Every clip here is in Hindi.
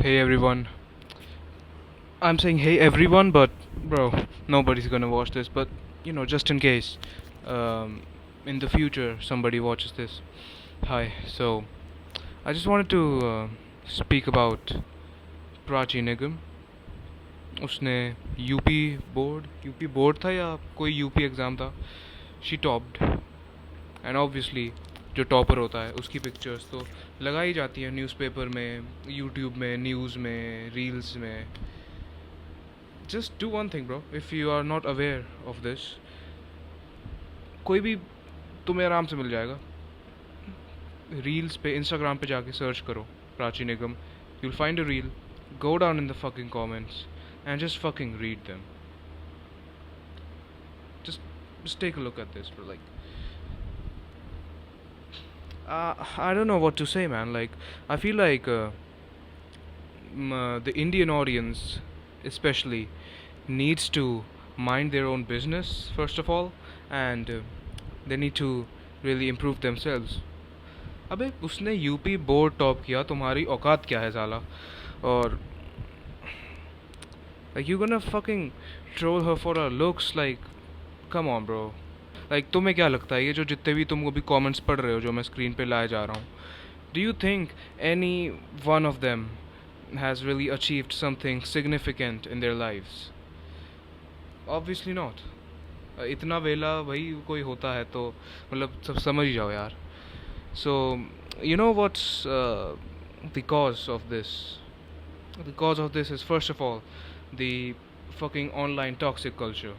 Hey everyone. I'm saying hey everyone, but bro, nobody's gonna watch this. But just in case, um, in the future somebody watches this. Hi. So I just wanted to speak about Prachi Nigam. उसने यूपी बोर्ड था या कोई यूपी एग्ज़ाम था. She topped. एंड ऑब्वियसली जो टॉपर होता है उसकी पिक्चर्स तो लगाई जाती हैं न्यूज़पेपर में, यूट्यूब में, न्यूज़ में, रील्स में. Just do one thing bro, if you are not aware of this, कोई भी तुम्हें आराम से मिल जाएगा. रील्स पे, इंस्टाग्राम पे जाके सर्च करो Prachi Nigam. You'll find a reel, go down in the fucking comments and just fucking read them. Just take a look at this, bro. Like, I don't know what to say, man. Like, I feel like the Indian audience, especially, needs to mind their own business first of all, and they need to really improve themselves. अबे उसने यूपी बोर्ड टॉप किया, तुम्हारी औकात क्या है साला? और like you gonna fucking troll her for her looks? Like, come on, bro. Like, तुम्हें क्या लगता है ये जो जितने भी तुम अभी कमेंट्स पढ़ रहे हो जो मैं स्क्रीन पे लाए जा रहा हूँ, do you think any one of them has really achieved something significant in their lives? Obviously not. इतना वेला भाई कोई होता है तो मतलब सब समझ ही जाओ यार. So you know what's the cause of this? The cause of this is first of all the fucking online toxic culture,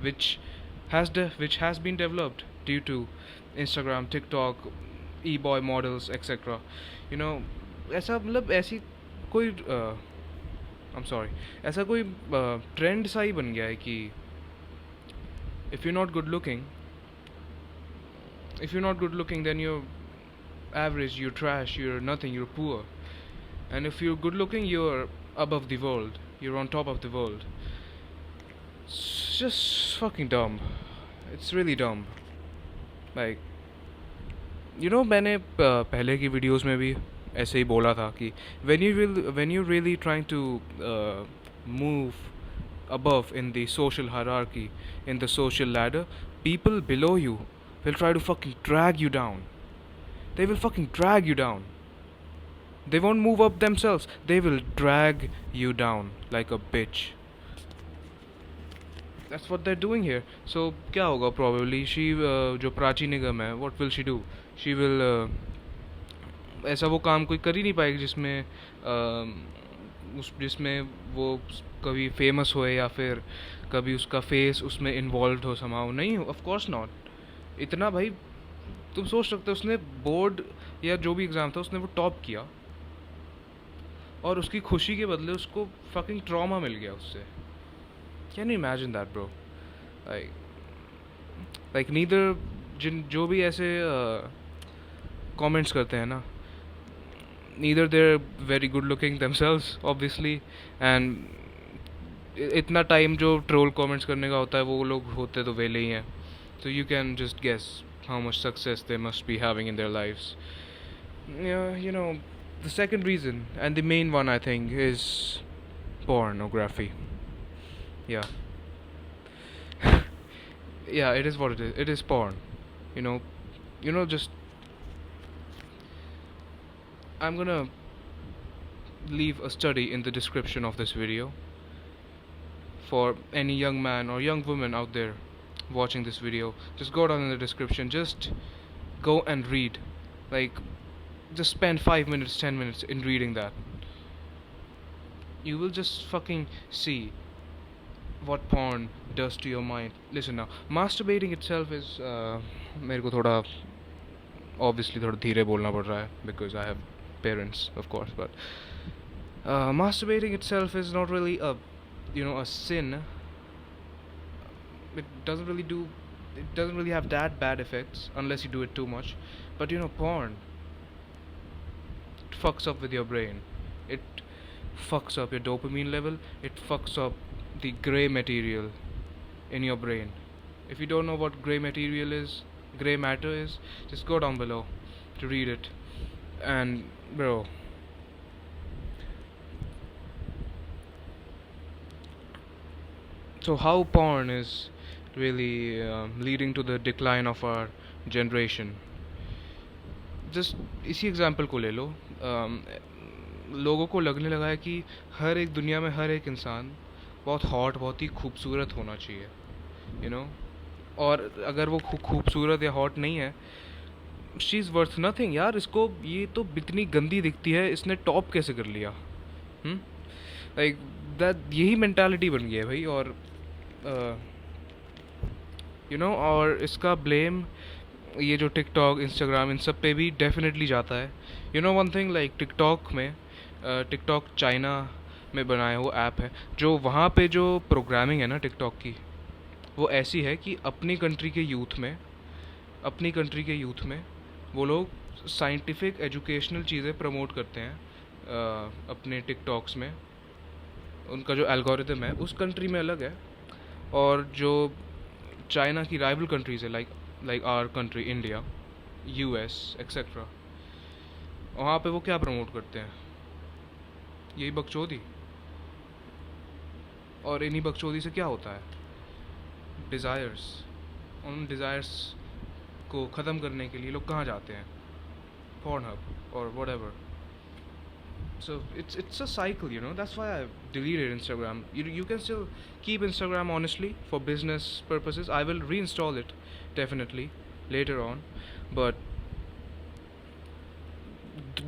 which which has been developed due to Instagram, TikTok, e-boy models, etc. You know, ऐसा मतलब ऐसी कोई I'm sorry, ऐसा कोई ट्रेंड सा ही बन गया है कि if you're not good looking, then you're average, you're trash, you're nothing, you're poor. And if you're good looking, you're above the world, you're on top of the world. It's just fucking dumb. It's really dumb. Like, मैंने पहले की वीडियोस में भी ऐसे ही बोला था कि when you really trying to move above in the social hierarchy, in the social ladder, people below you will try to fucking drag you down. They will fucking drag you down. They won't move up themselves. They will drag you down like a bitch. That's what they're doing here. So क्या होगा probably? She जो प्राची निगम है, what will she do? She will ऐसा वो काम कोई कर ही नहीं पाएगी जिसमें वो कभी फेमस होए या फिर कभी उसका फेस उसमें इन्वॉल्व हो somehow. नहीं, of course not. इतना भाई तुम सोच सकते हो, उसने बोर्ड या जो भी एग्ज़ाम था उसने वो टॉप किया और उसकी खुशी के बदले उसको फकिंग ट्रॉमा मिल गया उससे. Can you imagine that, bro? Like neither जो भी ऐसे comments करते हैं ना, neither they're very good looking themselves obviously, and इतना टाइम जो ट्रोल कमेंट्स करने का होता है वो लोग होते तो वेले ही हैं. So you can just guess how much success they must be having in their lives. Yeah, the second reason and the main one I think is pornography. Yeah. Yeah, it is what it is. It is porn. Just I'm gonna leave a study in the description of this video for any young man or young woman out there watching this video. Just go down in the description. Just go and read. Like, just spend 5 minutes, 10 minutes in reading that. You will just fucking see what porn does to your mind. Listen now, masturbating itself is मेरे को थोड़ा obviously थोड़ा धीरे बोलना पड़ रहा है because I have parents, of course, but masturbating itself is not really a sin. It doesn't really have that bad effects unless you do it too much. But porn, it fucks up with your brain. It fucks up your dopamine level. It fucks up the gray material in your brain. If you don't know what gray matter is, just go down below to read it. And bro, So how porn is really leading to the decline of our generation? Just इसी एग्जांपल को ले लो. लोगों को लगने लगा है कि हर एक दुनिया में हर एक इंसान बहुत हॉट, बहुत ही खूबसूरत होना चाहिए, यू नो. और अगर वो खूबसूरत या हॉट नहीं है, शी इज़ वर्थ नथिंग यार. इसको ये तो इतनी गंदी दिखती है, इसने टॉप कैसे कर लिया? लाइक दैट, यही मेंटालिटी बन गई है भाई. और यू नो, और इसका ब्लेम ये जो टिकटॉक, इंस्टाग्राम, इन सब पे भी डेफिनेटली जाता है. You know one thing, like TikTok China में बनाया हुआ ऐप है. जो वहाँ पे जो प्रोग्रामिंग है ना टिकटॉक की, वो ऐसी है कि अपनी कंट्री के यूथ में वो लोग साइंटिफिक एजुकेशनल चीज़ें प्रमोट करते हैं अपने टिकटॉक्स में. उनका जो एल्गोरिदम है उस कंट्री में अलग है. और जो चाइना की राइवल कंट्रीज़ है, like our country India, US etcetera, वहाँ पे वो क्या प्रमोट करते हैं? यही बकचोदी. और इन्हीं बकचोदी से क्या होता है? डिज़ायर्स. उन डिज़ायर्स को ख़त्म करने के लिए लोग कहाँ जाते हैं? Pornhub or whatever. So it's a cycle, you know. That's why I deleted Instagram. You can still keep Instagram honestly for business purposes. I will reinstall it definitely later on, but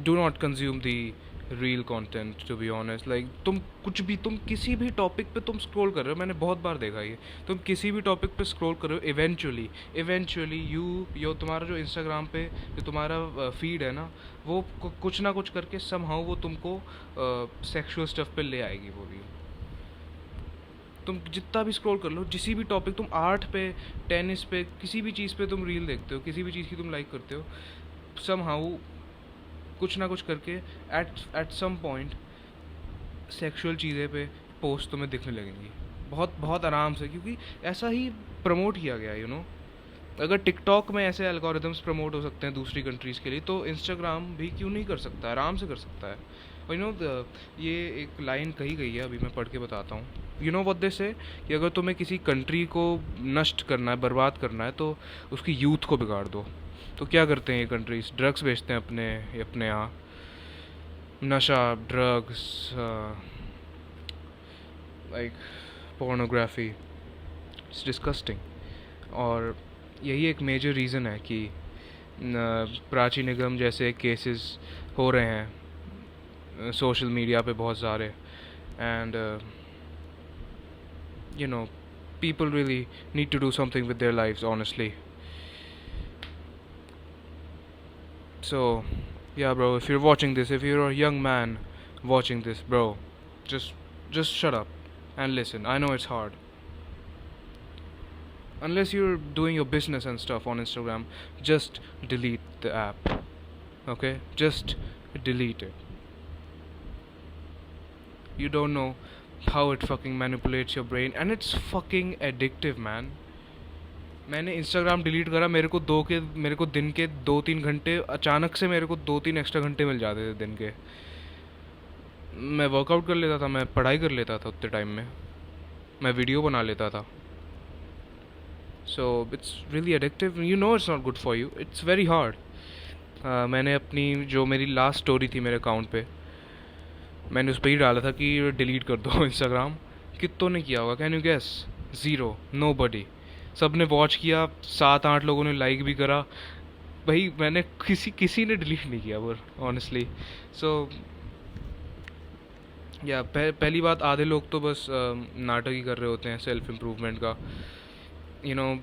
do not consume the real content, to be honest. Like तुम किसी भी टॉपिक पे तुम स्क्रॉल कर रहे हो, मैंने बहुत बार देखा ये. तुम किसी भी टॉपिक पे स्क्रॉल कर रहे हो, इवेंचुअली तुम्हारा जो इंस्टाग्राम पे जो तुम्हारा फीड है ना, वो कुछ ना कुछ करके समहाउ वो तुमको सेक्सुअल स्टफ पे ले आएगी वो भी. तुम जितना भी स्क्रॉल कर लो, किसी भी टॉपिक, तुम आर्ट पे, टेनिस पे, किसी भी चीज़ पे तुम रील देखते हो, किसी भी चीज़ की तुम लाइक करते हो, समहाउ कुछ ना कुछ करके एट सम पॉइंट सेक्सुअल चीज़ें पे पोस्ट तुम्हें दिखने लगेंगी, बहुत बहुत आराम से, क्योंकि ऐसा ही प्रमोट किया गया, यू नो. अगर टिकटॉक में ऐसे एल्गोरिदम्स प्रमोट हो सकते हैं दूसरी कंट्रीज़ के लिए, तो इंस्टाग्राम भी क्यों नहीं कर सकता? आराम से कर सकता है. और यू नो, ये एक लाइन कही गई है, अभी मैं पढ़ के बताता हूँ. यू नो व्हाट दे से, कि अगर तुम्हें किसी कंट्री को नष्ट करना है, बर्बाद करना है, तो उसकी यूथ को बिगाड़ दो. तो क्या करते हैं ये कंट्रीज़? ड्रग्स बेचते हैं अपने यहाँ. नशा, drugs, like pornography. It's disgusting. और यही एक मेजर रीज़न है कि प्राची निगम जैसे केसेस हो रहे हैं सोशल मीडिया पे बहुत सारे. And you know, people really need to do something with their lives, honestly. So yeah bro, if you're watching this, if you're a young man watching this, bro, just shut up and listen. I know it's hard, unless you're doing your business and stuff on Instagram. Just delete the app, okay? Just delete it. You don't know how it fucking manipulates your brain, and it's fucking addictive, man. मैंने इंस्टाग्राम डिलीट करा, मेरे को दिन के 2-3 घंटे, अचानक से मेरे को 2-3 एक्स्ट्रा घंटे मिल जाते थे दिन के. मैं वर्कआउट कर लेता था, मैं पढ़ाई कर लेता था उतने टाइम में, मैं वीडियो बना लेता था. So it's really addictive. You know it's not good for you. It's very hard. मैंने अपनी जो मेरी लास्ट स्टोरी थी मेरे अकाउंट पे, मैंने उस पर ही डाला था कि डिलीट कर दो इंस्टाग्राम. कितनों ने किया होगा? Can you guess? 0. नोबडी. सब ने वॉच किया, 7-8 लोगों ने लाइक भी करा. भाई मैंने किसी ने डिलीट नहीं किया पर ऑनेस्टली. सो या पहली बात, आधे लोग तो बस नाटक ही कर रहे होते हैं सेल्फ इम्प्रूवमेंट का. यू नो,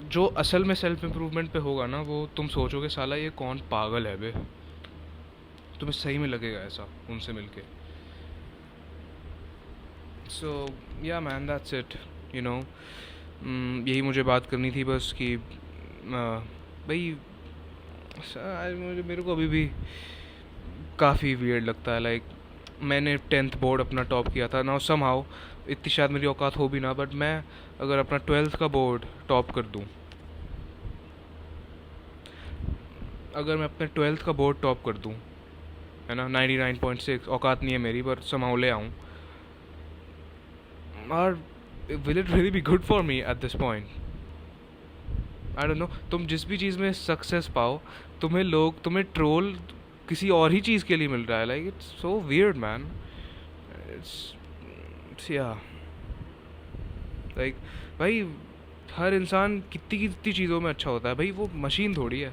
जो असल में सेल्फ इम्प्रूवमेंट पे होगा ना, वो तुम सोचोगे साला ये कौन पागल है बे. तुम्हें सही में लगेगा ऐसा उनसे मिलके. सो या man, that's it. You know, यही मुझे बात करनी थी बस कि भाई मेरे को अभी भी काफ़ी वियर्ड लगता है. लाइक मैंने 10th बोर्ड अपना टॉप किया था. नाउ समहाउ, इतनी शायद मेरी औकात हो भी ना, बट मैं अगर अपना 12th का बोर्ड टॉप कर दूं, अगर मैं अपने 12th का बोर्ड टॉप कर दूं, है ना, 99.6, औकात नहीं है मेरी, पर समहाउ ले आऊँ. और will it really be good for me at this point? I don't know. तुम जिस भी चीज़ में सक्सेस पाओ, तुम्हें ट्रोल किसी और ही चीज़ के लिए मिल रहा है. Like it's so weird, man. It's yeah. Like भाई हर इंसान कितनी चीज़ों में अच्छा होता है भाई, वो मशीन थोड़ी है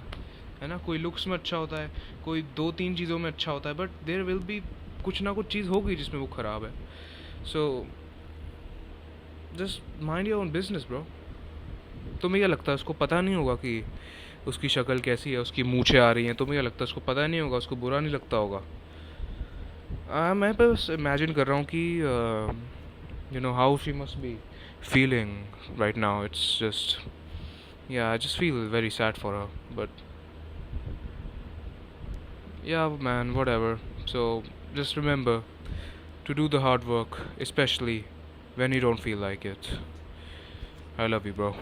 ना. कोई लुक्स में अच्छा होता है, कोई 2-3 चीज़ों में अच्छा होता है, बट देयर विल बी कुछ ना कुछ चीज़ होगी जिसमें वो ख़राब है. So just mind your own business bro. तुम्हें क्या लगता है उसको पता नहीं होगा कि उसकी शक्ल कैसी है, उसकी मूछें आ रही हैं? तुम्हें क्या लगता है उसको पता नहीं होगा, उसको बुरा नहीं लगता होगा? मैं बस इमेजिन कर रहा हूँ कि you know how she must be feeling right now. It's just yeah, I just feel very sad for her, but yeah, man, whatever. So just remember to do the hard work, especially when you don't feel like it. I love you, bro.